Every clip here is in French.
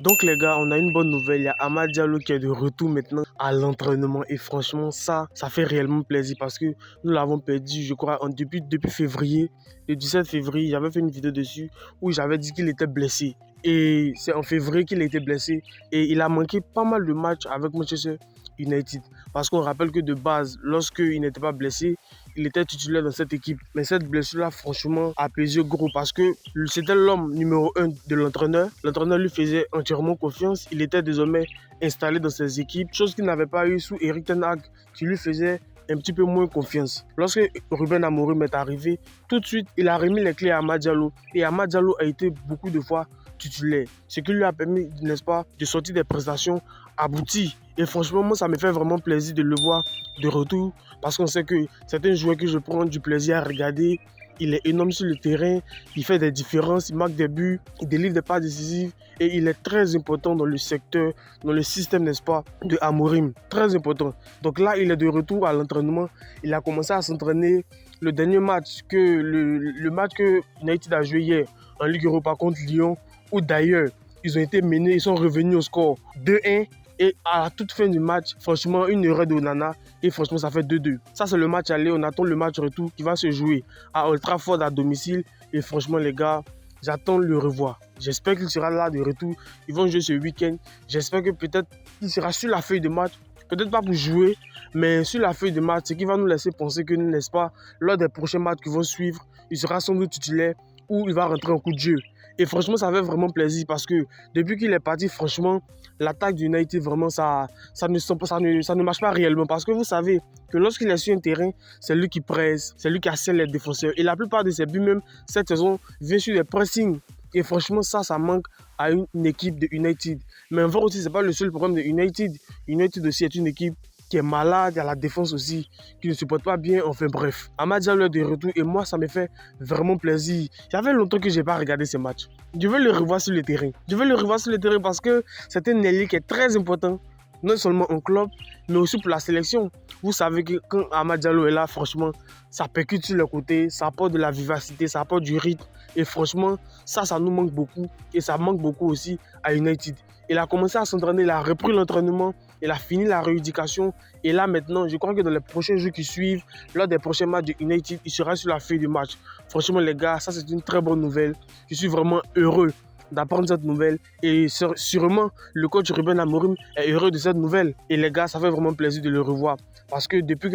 Donc les gars, on a une bonne nouvelle. Il y a Amad Diallo qui est de retour maintenant à l'entraînement. Et franchement, ça fait réellement plaisir parce que nous l'avons perdu, je crois, depuis février. Le 17 février, j'avais fait une vidéo dessus où j'avais dit qu'il était blessé. Et c'est en février qu'il a été blessé. Et il a manqué pas mal de matchs avec Manchester United. Parce qu'on rappelle que de base, lorsqu'il n'était pas blessé, il était titulaire dans cette équipe. Mais cette blessure-là, franchement, a pesé gros parce que c'était l'homme numéro 1 de l'entraîneur. L'entraîneur lui faisait entièrement confiance. Il était désormais installé dans ses équipes, chose qu'il n'avait pas eu sous Erik ten Hag, qui lui faisait un petit peu moins confiance. Lorsque Ruben Amorim est arrivé, tout de suite, il a remis les clés à Amad Diallo. Et Amad Diallo a été beaucoup de fois titulaire, ce qui lui a permis, n'est-ce pas, de sortir des prestations abouties. Et franchement, moi, ça me fait vraiment plaisir de le voir de retour parce qu'on sait que c'est un joueur que je prends du plaisir à regarder. Il est énorme sur le terrain, il fait des différences, il marque des buts, il délivre des passes décisives et il est très important dans le secteur, dans le système, n'est-ce pas, de Amorim. Très important. Donc là, il est de retour à l'entraînement. Il a commencé à s'entraîner. Le dernier match, le match que United a joué hier en Ligue Europa contre Lyon, où d'ailleurs, ils ont été menés, ils sont revenus au score 2-1. Et à la toute fin du match, franchement, une erreur de Onana. Et franchement, ça fait 2-2. Ça, c'est le match aller. On attend le match retour qui va se jouer à Old Trafford à domicile. Et franchement, les gars, j'attends le revoir. J'espère qu'il sera là de retour. Ils vont jouer ce week-end. J'espère que peut-être il sera sur la feuille de match. Peut-être pas pour jouer, mais sur la feuille de match, ce qui va nous laisser penser que, n'est-ce pas, lors des prochains matchs qui vont suivre, il sera sans doute titulaire ou il va rentrer en coup de jeu. Et franchement, ça fait vraiment plaisir parce que depuis qu'il est parti, franchement, l'attaque du United, vraiment, ça ne marche pas réellement. Parce que vous savez que lorsqu'il est sur un terrain, c'est lui qui presse, c'est lui qui assène les défenseurs. Et la plupart de ses buts, même cette saison, viennent sur des pressings. Et franchement, ça manque à une équipe de United. Mais en vrai aussi, ce n'est pas le seul problème de United. United aussi est une équipe qui est malade, il y a la défense aussi, qui ne supporte pas bien, enfin bref. Amad Diallo est de retour et moi, ça me fait vraiment plaisir. J'avais longtemps que je n'ai pas regardé ce match. Je veux le revoir sur le terrain. Je veux le revoir sur le terrain parce que c'est un ailier qui est très important, non seulement en club, mais aussi pour la sélection. Vous savez que quand Amad Diallo est là, franchement, ça percute sur le côté, ça apporte de la vivacité, ça apporte du rythme. Et franchement, ça nous manque beaucoup. Et ça manque beaucoup aussi à United. Il a commencé à s'entraîner, il a repris l'entraînement, il a fini la rééducation. Et là maintenant, je crois que dans les prochains jours qui suivent, lors des prochains matchs de United, il sera sur la feuille de match. Franchement les gars, ça c'est une très bonne nouvelle. Je suis vraiment heureux d'apprendre cette nouvelle. Et sûrement, le coach Ruben Amorim est heureux de cette nouvelle. Et les gars, ça fait vraiment plaisir de le revoir. Parce que depuis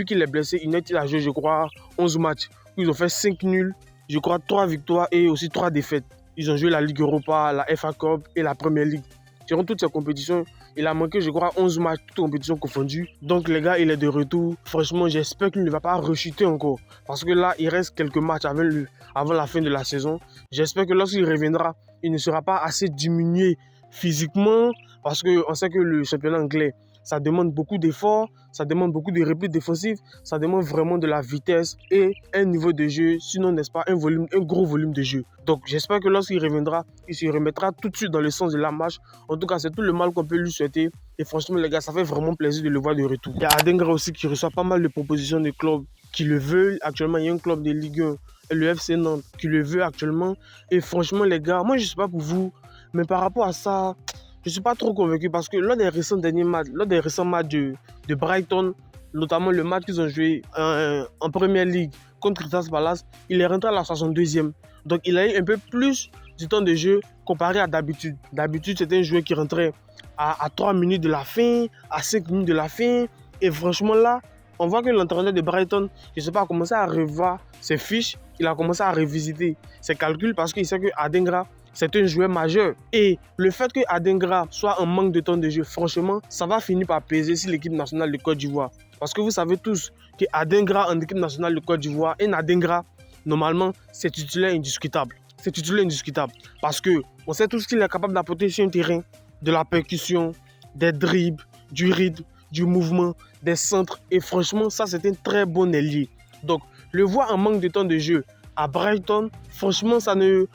qu'il est blessé, United a joué, je crois, 11 matchs. Ils ont fait 5 nuls, je crois 3 victoires et aussi 3 défaites. Ils ont joué la Ligue Europa, la FA Cup et la Premier League. Durant toutes ces compétitions, il a manqué, je crois, 11 matchs, toutes compétitions confondues. Donc, les gars, il est de retour. Franchement, j'espère qu'il ne va pas rechuter encore. Parce que là, il reste quelques matchs avant la fin de la saison. J'espère que lorsqu'il reviendra, il ne sera pas assez diminué physiquement. Parce qu'on sait que le championnat anglais, ça demande beaucoup d'efforts, ça demande beaucoup de replis défensifs, ça demande vraiment de la vitesse et un niveau de jeu, sinon, n'est-ce pas, un gros volume de jeu. Donc, j'espère que lorsqu'il reviendra, il se remettra tout de suite dans le sens de la marche. En tout cas, c'est tout le mal qu'on peut lui souhaiter. Et franchement, les gars, ça fait vraiment plaisir de le voir de retour. Il y a Adengra aussi qui reçoit pas mal de propositions de clubs qui le veulent. Actuellement, il y a un club de Ligue 1, le FC Nantes, qui le veut actuellement. Et franchement, les gars, moi, je ne sais pas pour vous, mais par rapport à ça, je ne suis pas trop convaincu parce que lors des récents matchs de Brighton, notamment le match qu'ils ont joué en Premier League contre Crystal Palace, il est rentré à la 62e. Donc il a eu un peu plus du temps de jeu comparé à d'habitude. D'habitude, c'était un joueur qui rentrait à 3 minutes de la fin, à 5 minutes de la fin. Et franchement là, on voit que l'entraîneur de Brighton, je ne sais pas, a commencé à revoir ses fiches, il a commencé à revisiter ses calculs parce qu'il sait que Adengra, c'est un joueur majeur. Et le fait que Adengra soit en manque de temps de jeu, franchement, ça va finir par peser sur l'équipe nationale de Côte d'Ivoire. Parce que vous savez tous que Adengra en équipe nationale de Côte d'Ivoire, et Adengra, normalement, c'est titulaire indiscutable. C'est titulaire indiscutable. Parce qu'on sait tous qu'il est capable d'apporter sur un terrain de la percussion, des dribbles, du rythme, du mouvement, des centres. Et franchement, ça, c'est un très bon ailier. Donc, le voir en manque de temps de jeu à Brighton, franchement, ça ne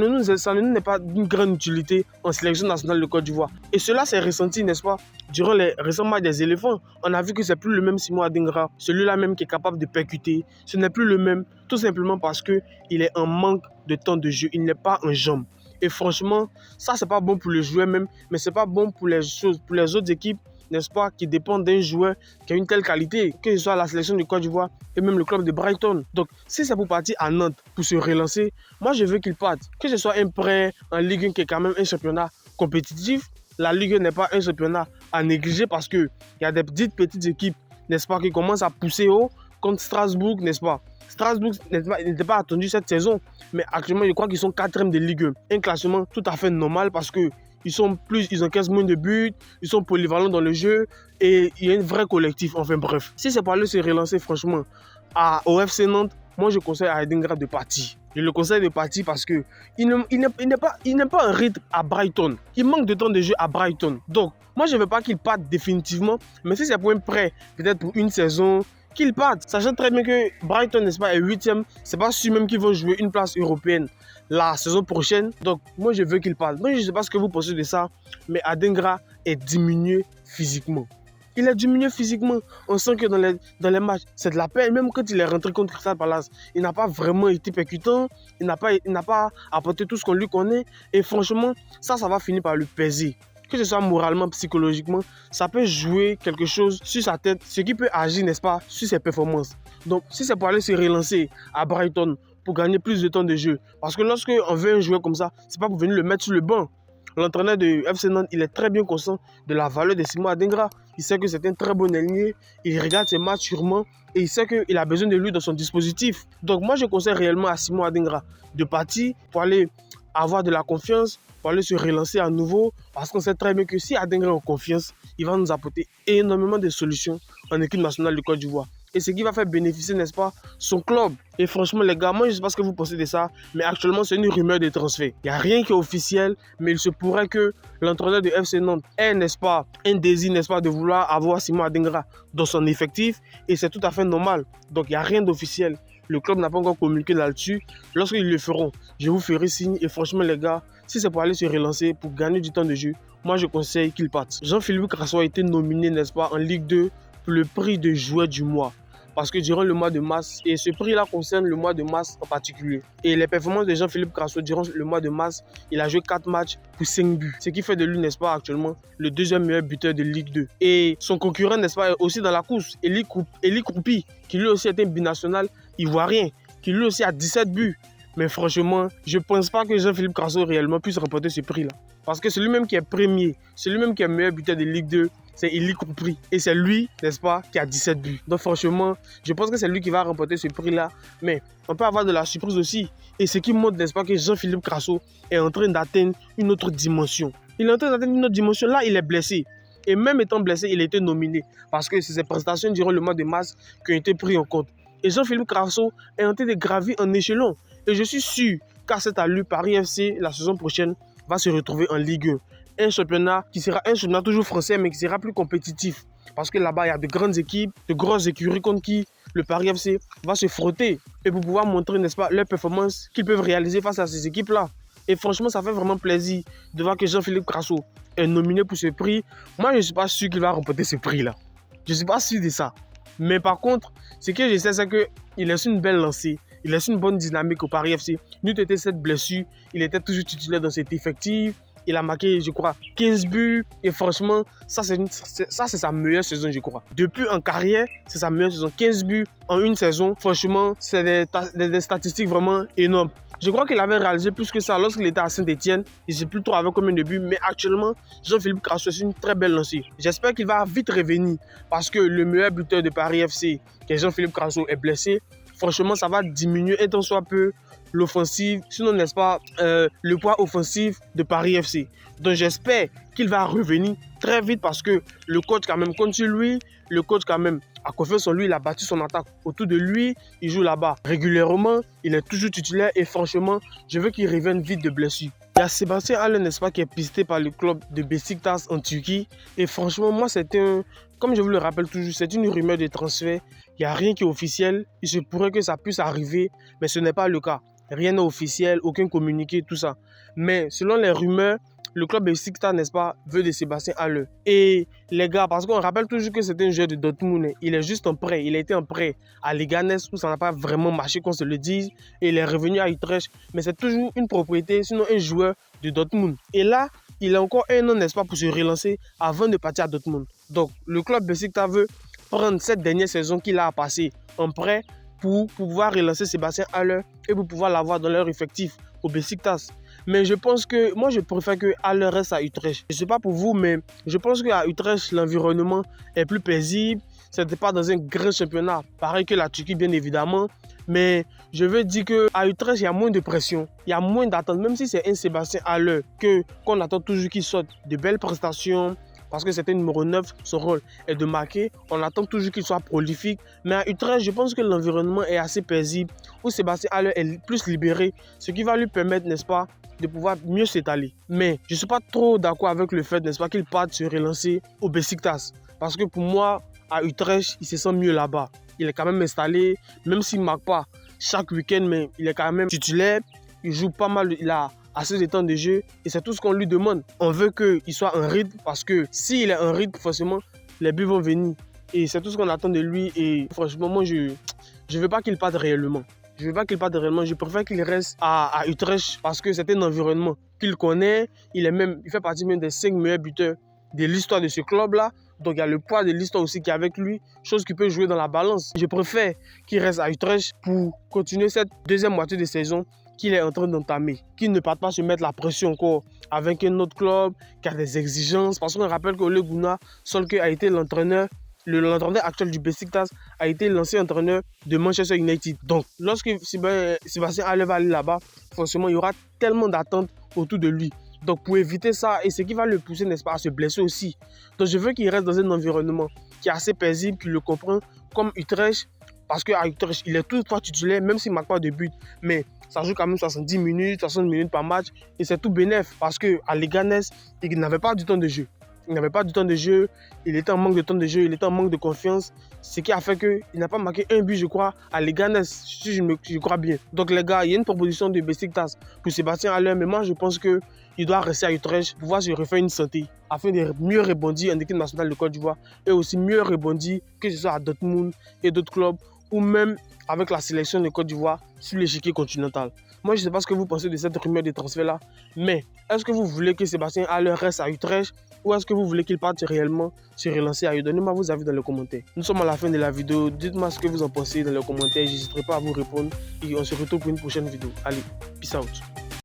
nous est pas d'une grande utilité en sélection nationale de Côte d'Ivoire. Et cela s'est ressenti, n'est-ce pas, durant les récents matchs des éléphants. On a vu que c'est plus le même Simon Adengra, celui-là même qui est capable de percuter. Ce n'est plus le même, tout simplement parce qu'il est en manque de temps de jeu. Il n'est pas en jambes. Et franchement, ça, c'est pas bon pour le joueur même, mais c'est pas bon pour les autres équipes, n'est-ce pas, qui dépendent d'un joueur qui a une telle qualité, que ce soit la sélection de Côte d'Ivoire et même le club de Brighton. Donc, si c'est pour partir à Nantes, pour se relancer, moi, je veux qu'il parte. Que ce soit un prêt en Ligue 1 qui est quand même un championnat compétitif, la Ligue 1 n'est pas un championnat à négliger parce qu'il y a des petites équipes, n'est-ce pas, qui commencent à pousser haut, contre Strasbourg, n'est-ce pas. Strasbourg n'était pas attendu cette saison, mais actuellement, je crois qu'ils sont 4e de Ligue 1. Un classement tout à fait normal parce que ils encaissent moins de buts, ils sont polyvalents dans le jeu et il y a un vrai collectif. Enfin bref, si c'est pour aller se relancer franchement au FC Nantes, moi je conseille à Adingra de partir. Je le conseille de partir parce qu'il n'est pas un rythme à Brighton. Il manque de temps de jeu à Brighton. Donc, moi je ne veux pas qu'il parte définitivement, mais si c'est pour un prêt, peut-être pour une saison, qu'il parte, sachant très bien que Brighton, n'est-ce pas, est 8e, c'est pas sûr même qu'ils vont jouer une place européenne la saison prochaine. Donc, moi, je veux qu'il parte. Moi, je ne sais pas ce que vous pensez de ça, mais Adingra est diminué physiquement. Il est diminué physiquement. On sent que dans les matchs, c'est de la peine. Même quand il est rentré contre Crystal Palace, il n'a pas vraiment été percutant. Il n'a pas apporté tout ce qu'on lui connaît. Et franchement, ça va finir par le peser. Que ce soit moralement, psychologiquement, ça peut jouer quelque chose sur sa tête, ce qui peut agir, n'est-ce pas, sur ses performances. Donc, si c'est pour aller se relancer à Brighton pour gagner plus de temps de jeu, parce que lorsqu'on veut un joueur comme ça, c'est pas pour venir le mettre sur le banc. L'entraîneur de FC Nantes, il est très bien conscient de la valeur de Simon Adingra. Il sait que c'est un très bon ailier, il regarde ses matchs sûrement et il sait qu'il a besoin de lui dans son dispositif. Donc, moi, je conseille réellement à Simon Adingra de partir pour aller avoir de la confiance, pour aller se relancer à nouveau, parce qu'on sait très bien que si Adingra est en confiance, il va nous apporter énormément de solutions en équipe nationale de Côte d'Ivoire. Et ce qui va faire bénéficier, n'est-ce pas, son club. Et franchement, les gars, moi, je ne sais pas ce que vous pensez de ça, mais actuellement, c'est une rumeur de transfert. Il n'y a rien qui est officiel, mais il se pourrait que l'entraîneur de FC Nantes ait, n'est-ce pas, un désir, n'est-ce pas, de vouloir avoir Simon Adingra dans son effectif. Et c'est tout à fait normal. Donc, il n'y a rien d'officiel. Le club n'a pas encore communiqué là-dessus. Lorsqu'ils le feront, je vous ferai signe. Et franchement, les gars, si c'est pour aller se relancer, pour gagner du temps de jeu, moi, je conseille qu'il parte. Jean-Philippe Crasso a été nominé, n'est-ce pas, en Ligue 2 pour le prix de joueur du mois. Parce que durant le mois de mars, et ce prix-là concerne le mois de mars en particulier. Et les performances de Jean-Philippe Crasso durant le mois de mars, il a joué 4 matchs pour 5 buts. Ce qui fait de lui, n'est-ce pas, actuellement, le deuxième meilleur buteur de Ligue 2. Et son concurrent, n'est-ce pas, est aussi dans la course, Eli Kroupi, qui lui aussi est un binational ivoirien, qui lui aussi a 17 buts. Mais franchement, je ne pense pas que Jean-Philippe Crasso réellement puisse remporter ce prix-là. Parce que c'est lui-même qui est premier, c'est lui-même qui est meilleur buteur de Ligue 2. C'est Eli Kroupi. Et c'est lui, n'est-ce pas, qui a 17 buts. Donc franchement, je pense que c'est lui qui va remporter ce prix-là. Mais on peut avoir de la surprise aussi. Et ce qui montre, n'est-ce pas, que Jean-Philippe Crasso est en train d'atteindre une autre dimension. Il est en train d'atteindre une autre dimension. Là, il est blessé. Et même étant blessé, il a été nominé. Parce que c'est ses prestations durant le mois de mars qui ont été prises en compte. Et Jean-Philippe Crasso est en train de gravir en échelon. Et je suis sûr qu'à cet allure, Paris FC, la saison prochaine, va se retrouver en Ligue 1. Un championnat qui sera un championnat toujours français, mais qui sera plus compétitif. Parce que là-bas, il y a de grandes équipes, de grosses écuries contre qui le Paris FC va se frotter. Et pour pouvoir montrer, n'est-ce pas, leurs performances qu'ils peuvent réaliser face à ces équipes-là. Et franchement, ça fait vraiment plaisir de voir que Jean-Philippe Crasso est nominé pour ce prix. Moi, je ne suis pas sûr qu'il va remporter ce prix-là. Je ne suis pas sûr de ça. Mais par contre, ce que je sais, c'est qu'il laisse une belle lancée. Il laisse une bonne dynamique au Paris FC. N'eût été cette blessure, il était toujours titulaire dans cet effectif. Il a marqué, je crois, 15 buts. Et franchement, ça, c'est sa meilleure saison, je crois. Depuis en carrière, c'est sa meilleure saison. 15 buts en une saison. Franchement, c'est des statistiques vraiment énormes. Je crois qu'il avait réalisé plus que ça lorsqu'il était à Saint-Etienne. Je ne sais plus trop avec combien de buts. Mais actuellement, Jean-Philippe Crasso, c'est une très belle lancée. J'espère qu'il va vite revenir. Parce que le meilleur buteur de Paris FC, qui est Jean-Philippe Crasso, est blessé. Franchement, ça va diminuer un tant soit peu l'offensive, sinon n'est-ce pas le poids offensif de Paris FC. Donc j'espère qu'il va revenir très vite parce que le coach quand même compte sur lui, le coach quand même a confiance en lui, il a bâti son attaque autour de lui, il joue là-bas régulièrement, il est toujours titulaire et franchement, je veux qu'il revienne vite de blessure. Il y a Sébastien Haller, n'est-ce pas, qui est pisté par le club de Beşiktaş en Turquie et franchement, moi comme je vous le rappelle toujours, c'est une rumeur de transfert, il n'y a rien qui est officiel, il se pourrait que ça puisse arriver, mais ce n'est pas le cas. Rien n'est officiel, aucun communiqué, tout ça. Mais selon les rumeurs, le club Beşiktaş, n'est-ce pas, veut de Sébastien Haller. Et les gars, parce qu'on rappelle toujours que c'est un joueur de Dortmund, il est juste en prêt. Il a été en prêt à Leganés où ça n'a pas vraiment marché, qu'on se le dise. Et il est revenu à Utrecht. Mais c'est toujours une propriété, sinon un joueur de Dortmund. Et là, il a encore un an, n'est-ce pas, pour se relancer avant de partir à Dortmund. Donc, le club Besiktas veut prendre cette dernière saison qu'il a passée en prêt pour pouvoir relancer Sébastien Haller et pour pouvoir l'avoir dans leur effectif au Besiktas. Mais je pense que, moi je préfère que Haller reste à Utrecht. Je ne sais pas pour vous, mais je pense qu'à Utrecht, l'environnement est plus paisible. Ce n'était pas dans un grand championnat, pareil que la Turquie bien évidemment. Mais je veux dire qu'à Utrecht, il y a moins de pression, il y a moins d'attente. Même si c'est un Sébastien Haller qu'on attend toujours qu'il sorte de belles prestations, parce que c'était numéro 9, son rôle est de marquer. On attend toujours qu'il soit prolifique. Mais à Utrecht, je pense que l'environnement est assez paisible, où Sébastien Haller est plus libéré, ce qui va lui permettre, n'est-ce pas, de pouvoir mieux s'étaler. Mais je ne suis pas trop d'accord avec le fait, n'est-ce pas, qu'il parte se relancer au Besiktas. Parce que pour moi, à Utrecht, il se sent mieux là-bas. Il est quand même installé, même s'il ne marque pas chaque week-end, mais il est quand même titulaire. Il joue pas mal, il a assez de temps de jeu et c'est tout ce qu'on lui demande. On veut qu'il soit en rythme parce que s'il est en rythme, forcément, les buts vont venir. Et c'est tout ce qu'on attend de lui. Et franchement, moi, je ne veux pas qu'il parte réellement. Je ne veux pas qu'il parte réellement. Je préfère qu'il reste à Utrecht parce que c'est un environnement qu'il connaît. Il fait partie même des 5 meilleurs buteurs de l'histoire de ce club-là. Donc il y a le poids de l'histoire aussi qui est avec lui, chose qui peut jouer dans la balance. Je préfère qu'il reste à Utrecht pour continuer cette deuxième moitié de saison qu'il est en train d'entamer. Qu'il ne parte pas se mettre la pression encore avec un autre club qui a des exigences. Parce qu'on rappelle qu'Ole Gunnar Solskjaer a été l'entraîneur actuel du Besiktas, a été l'ancien entraîneur de Manchester United. Donc lorsque Sébastien Haller va aller là-bas, forcément il y aura tellement d'attentes autour de lui. Donc pour éviter ça, et ce qui va le pousser, n'est-ce pas, à se blesser aussi. Donc je veux qu'il reste dans un environnement qui est assez paisible, qu'il le comprend, comme Utrecht, parce qu'à Utrecht, il est toutefois titulaire, même s'il ne marque pas de but. Mais ça joue quand même 70 minutes, 60 minutes par match, et c'est tout bénef, parce qu'à Leganés, il n'avait pas du temps de jeu. Il n'avait pas du temps de jeu, il était en manque de temps de jeu, il était en manque de confiance, ce qui a fait qu'il n'a pas marqué un but, je crois, à Leganés, si je crois bien. Donc les gars, il y a une proposition de Besiktas pour Sébastien Haller, mais moi je pense qu'il doit rester à Utrecht pour pouvoir se refaire une santé, afin de mieux rebondir en équipe nationale de Côte d'Ivoire, et aussi mieux rebondir, que ce soit à Dortmund et d'autres clubs, ou même avec la sélection de Côte d'Ivoire sur l'échiquier continental. Moi, je ne sais pas ce que vous pensez de cette rumeur de transfert-là, mais est-ce que vous voulez que Sébastien Haller reste à Utrecht ou est-ce que vous voulez qu'il parte réellement se relancer ailleurs? Donnez-moi vos avis dans les commentaires. Nous sommes à la fin de la vidéo. Dites-moi ce que vous en pensez dans les commentaires. Je n'hésiterai pas à vous répondre et on se retrouve pour une prochaine vidéo. Allez, peace out.